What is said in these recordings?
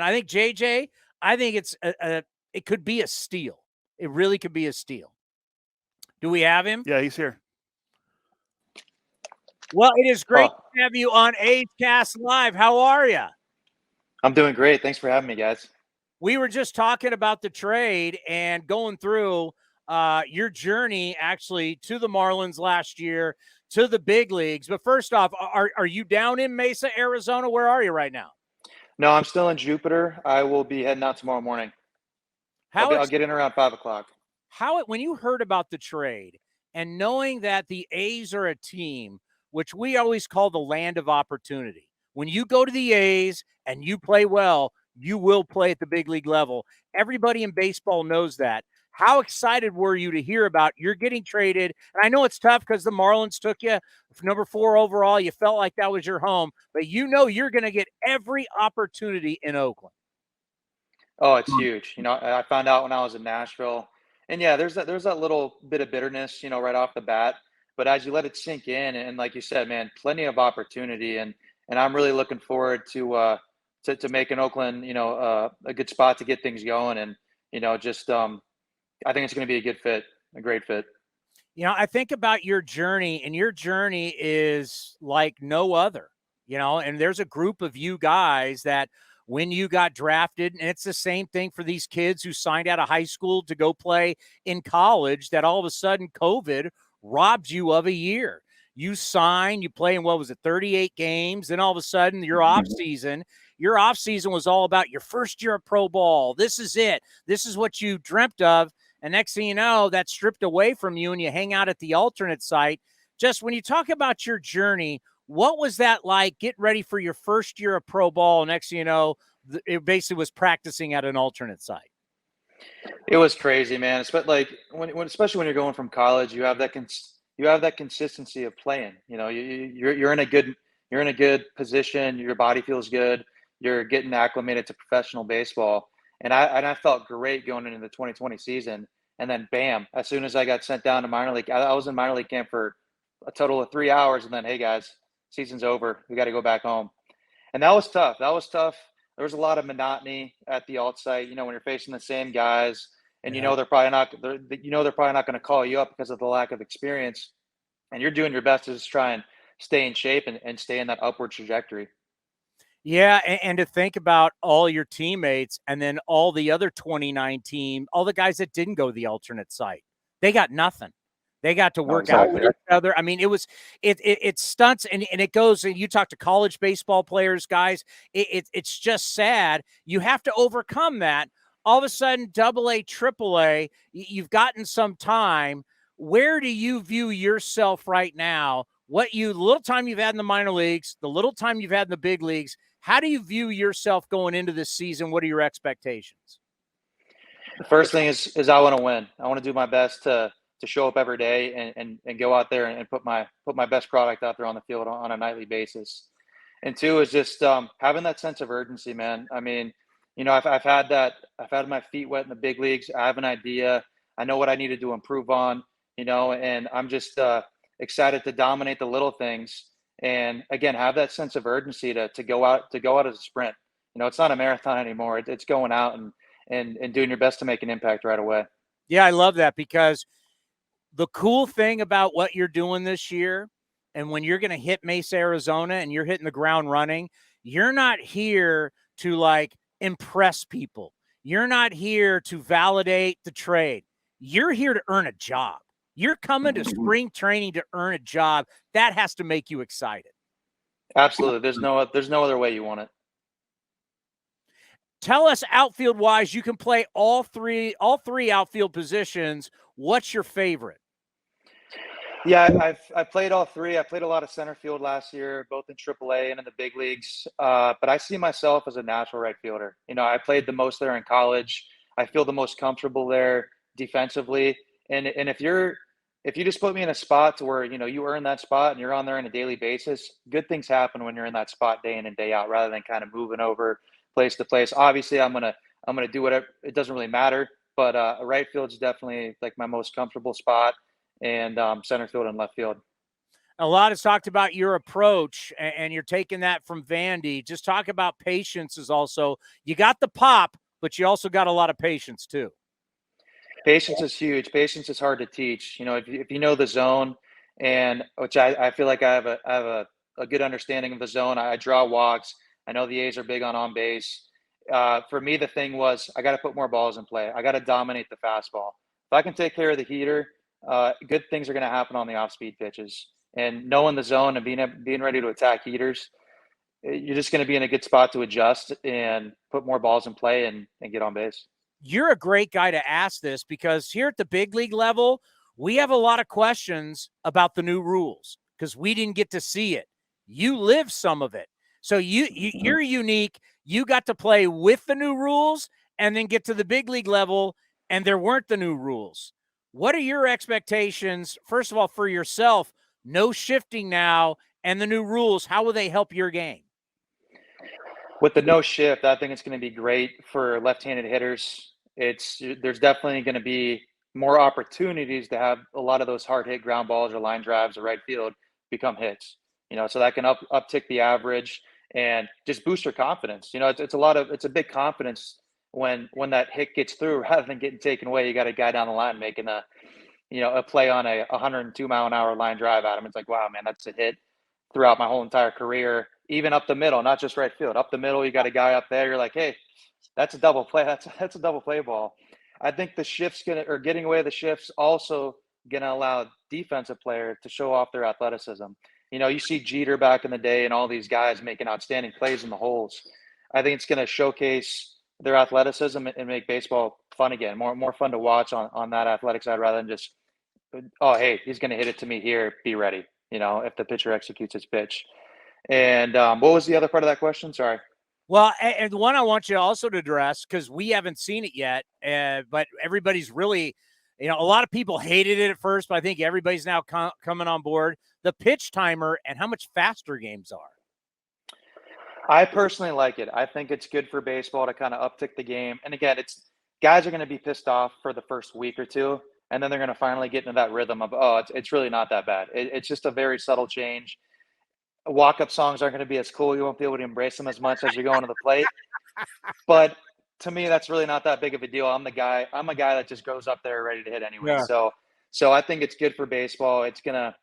I think JJ, I think it could be a steal. It really could be a steal. Do we have him? Yeah, he's here. Well, it is great to have you on A's Cast Live. How are you? I'm doing great. Thanks for having me, guys. We were just talking about the trade and going through your journey actually to the Marlins last year, to the big leagues. But first off, are you down in Mesa, Arizona? Where are you right now? No, I'm still in Jupiter. I will be heading out tomorrow morning. I'll get in around 5 o'clock. When you heard about the trade and knowing that the A's are a team, which we always call the land of opportunity, when you go to the A's and you play well, you will play at the big league level. Everybody in baseball knows that. How excited were you to hear about you're getting traded? And I know it's tough because the Marlins took you number 4 overall. You felt like that was your home, but you know you're going to get every opportunity in Oakland. Oh, it's huge. I found out when I was in Nashville, and yeah, there's that little bit of bitterness, right off the bat. But as you let it sink in, and like you said, man, plenty of opportunity, and I'm really looking forward to making Oakland, a good spot to get things going, and I think it's going to be a good fit, a great fit. I think about your journey, and your journey is like no other, and there's a group of you guys that when you got drafted, and it's the same thing for these kids who signed out of high school to go play in college, that all of a sudden COVID robbed you of a year. You sign, you play in, 38 games, then all of a sudden your off season was all about your first year of pro ball. This is it. This is what you dreamt of. And next thing you know, that's stripped away from you and you hang out at the alternate site. Just when you talk about your journey, what was that like? Get ready for your first year of pro ball. Next thing you know, it basically was practicing at an alternate site. It was crazy, man. Especially especially when you're going from college, you have that consistency of playing. You're in a good position. Your body feels good. You're getting acclimated to professional baseball, and I felt great going into the 2020 season. And then, bam! As soon as I got sent down to minor league, I was in minor league camp for a total of 3 hours, and then, hey guys, season's over. We got to go back home, and that was tough. There was a lot of monotony at the alt site. When you're facing the same guys, and they're probably not going to call you up because of the lack of experience, and you're doing your best to just try and stay in shape and stay in that upward trajectory. Yeah, and to think about all your teammates and then all the other 29 team, all the guys that didn't go to the alternate site, they got nothing. They got to work out with each other. I mean, it stunts and it goes, and you talk to college baseball players, guys, it's just sad. You have to overcome that. All of a sudden, AA, AAA, you've gotten some time. Where do you view yourself right now? The little time you've had in the minor leagues, the little time you've had in the big leagues, how do you view yourself going into this season? What are your expectations? The first thing is I want to win. I want to do my best to show up every day and go out there and put my best product out there on the field on a nightly basis. And 2 is just having that sense of urgency, man. I mean, I've had my feet wet in the big leagues. I have an idea. I know what I needed to improve on, and I'm just excited to dominate the little things. And again, have that sense of urgency to go out as a sprint. It's not a marathon anymore. It's going out and doing your best to make an impact right away. Yeah, I love that, because the cool thing about what you're doing this year, and when you're going to hit Mesa, Arizona, and you're hitting the ground running, you're not here to impress people. You're not here to validate the trade. You're here to earn a job. You're coming to spring training to earn a job. That has to make you excited. Absolutely. There's no other way you want it. Tell us, outfield wise, you can play all three outfield positions. What's your favorite? Yeah, I've played all 3. I played a lot of center field last year, both in AAA and in the big leagues. But I see myself as a natural right fielder. I played the most there in college. I feel the most comfortable there defensively. And if you just put me in a spot to where you earn that spot and you're on there on a daily basis, good things happen when you're in that spot day in and day out, rather than kind of moving over place to place. Obviously, I'm gonna do whatever. It doesn't really matter. But right field is definitely like my most comfortable spot, and center field and left field. A lot has talked about your approach, and you're taking that from Vandy. Just talk about patience is also, you got the pop, but you also got a lot of patience too. Patience is huge. Patience is hard to teach. If you know the zone, and which I feel like I have a good understanding of the zone. I draw walks. I know the A's are big on base. For me, the thing was I got to put more balls in play. I got to dominate the fastball. If I can take care of the heater, good things are going to happen on the off-speed pitches. And knowing the zone and being ready to attack heaters, you're just going to be in a good spot to adjust and put more balls in play and get on base. You're a great guy to ask this because here at the big league level, we have a lot of questions about the new rules because we didn't get to see it. You live some of it. So you're unique. You got to play with the new rules and then get to the big league level, and there weren't the new rules. What are your expectations, first of all, for yourself? No shifting now and the new rules, how will they help your game? With the no shift, I think it's going to be great for left-handed hitters. There's definitely going to be more opportunities to have a lot of those hard hit ground balls or line drives or right field become hits. So that can uptick the average and just boost your confidence. It's a big confidence when that hit gets through rather than getting taken away. You got a guy down the line making a play on a 102-mile-an-hour line drive at him. It's like, wow, man, that's a hit throughout my whole entire career, even up the middle, not just right field. Up the middle, you got a guy up there. You're like, hey, that's a double play. That's a double play ball. I think the shifts getting away the shifts also gonna allow defensive player to show off their athleticism. You see Jeter back in the day and all these guys making outstanding plays in the holes. I think it's gonna showcase their athleticism and make baseball fun again, more fun to watch on that athletic side rather than just, oh, hey, he's gonna hit it to me here, be ready. If the pitcher executes his pitch. And what was the other part of that question? Sorry. Well, and the one I want you also to address, because we haven't seen it yet, but everybody's really, a lot of people hated it at first, but I think everybody's now coming on board. The pitch timer and how much faster games are. I personally like it. I think it's good for baseball to kind of uptick the game. And again, guys are going to be pissed off for the first week or two, and then they're going to finally get into that rhythm of, oh, it's really not that bad. It's just a very subtle change. Walk-up songs aren't going to be as cool. You won't be able to embrace them as much as you're going to the plate. But to me, that's really not that big of a deal. I'm a guy that just goes up there ready to hit anyway. Yeah. So I think it's good for baseball. It's gonna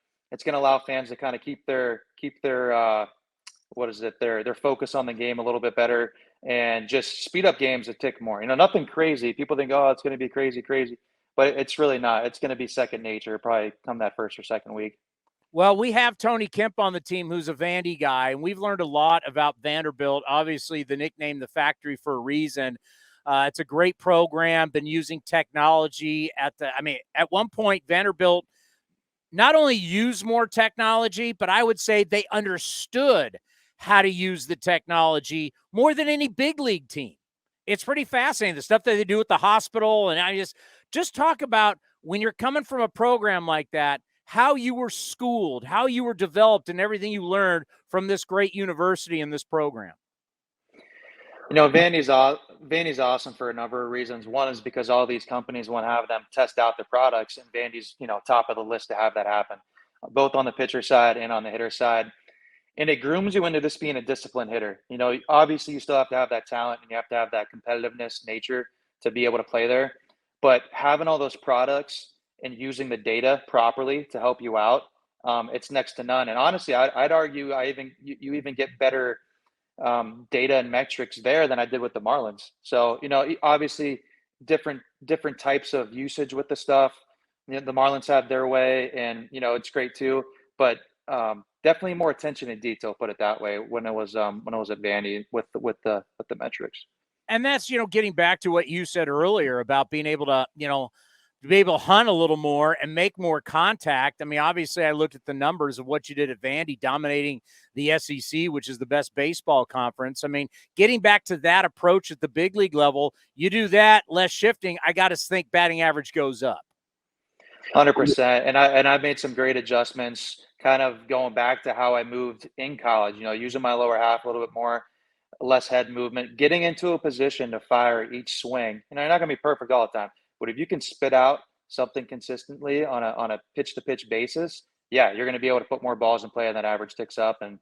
allow fans to kind of keep their their focus on the game a little bit better and just speed up games a tick more. Nothing crazy. People think, oh, it's going to be crazy, but it's really not. It's going to be second nature probably come that first or second week. Well, we have Tony Kemp on the team, who's a Vandy guy, and we've learned a lot about Vanderbilt. Obviously, the nickname The Factory for a reason. It's a great program, been using technology at one point, Vanderbilt not only used more technology, but I would say they understood how to use the technology more than any big league team. It's pretty fascinating, the stuff that they do at the hospital. And I just talk about when you're coming from a program like that, how you were schooled, how you were developed, and everything you learned from this great university and this program. Vandy's awesome for a number of reasons. One is because all these companies want to have them test out their products, and Vandy's, top of the list to have that happen, both on the pitcher side and on the hitter side. And it grooms you into this being a disciplined hitter. Obviously you still have to have that talent and you have to have that competitiveness nature to be able to play there. But having all those products and using the data properly to help you out, it's next to none. And honestly, I'd argue you even get better data and metrics there than I did with the Marlins. So, obviously different types of usage with the stuff. The Marlins have their way and, it's great too, but definitely more attention to detail, put it that way, when I was at Vandy with the metrics. And that's, getting back to what you said earlier about being able to, be able to hunt a little more and make more contact. I mean, obviously, I looked at the numbers of what you did at Vandy, dominating the SEC, which is the best baseball conference. I mean, getting back to that approach at the big league level, you do that, less shifting, I got to think batting average goes up. 100%. And I've made some great adjustments, kind of going back to how I moved in college, using my lower half a little bit more, less head movement, getting into a position to fire each swing. You're not going to be perfect all the time. But if you can spit out something consistently on a pitch-to-pitch basis, yeah, you're going to be able to put more balls in play and that average ticks up, and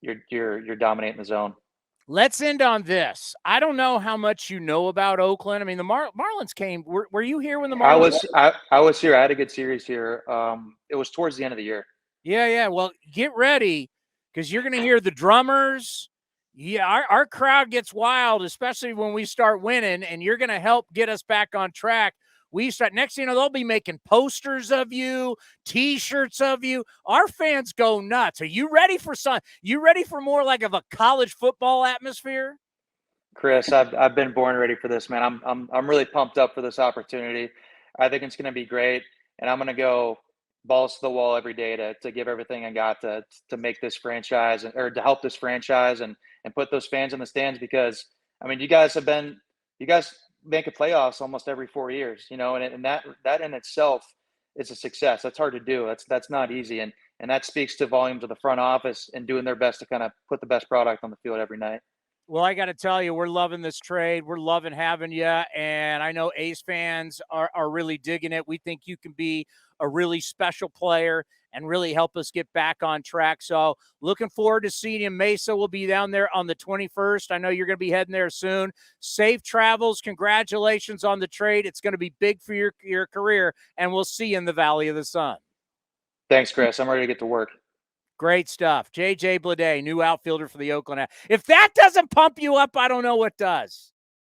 you're dominating the zone. Let's end on this. I don't know how much you know about Oakland. I mean, the Marlins came. Were you here when the I Marlins? was I was here. I had a good series here. It was towards the end of the year. Yeah. Well, get ready because you're going to hear the drummers. Yeah, our crowd gets wild, especially when we start winning, and you're going to help get us back on track. We start next thing you know, they'll be making posters of you, T-shirts of you. Our fans go nuts. Are you ready for some? You ready for more like of a college football atmosphere? Chris, I've been born ready for this, man. I'm really pumped up for this opportunity. I think it's going to be great, and I'm going to go balls to the wall every day to give everything I got to make this franchise, or to help this franchise, and put those fans in the stands, because I mean, you guys make a playoffs almost every 4 years, you know, and that in itself is a success. That's hard to do. That's not easy, and that speaks to volumes of the front office and doing their best to kind of put the best product on the field every night. Well, I got to tell you, we're loving this trade. We're loving having you. And I know A's fans are really digging it. We think you can be a really special player and really help us get back on track. So looking forward to seeing you. Mesa will be down there on the 21st. I know you're going to be heading there soon. Safe travels. Congratulations on the trade. It's going to be big for your career, and we'll see you in the Valley of the Sun. Thanks, Chris. I'm ready to get to work. Great stuff. J.J. Bleday, new outfielder for the Oakland A. If that doesn't pump you up, I don't know what does.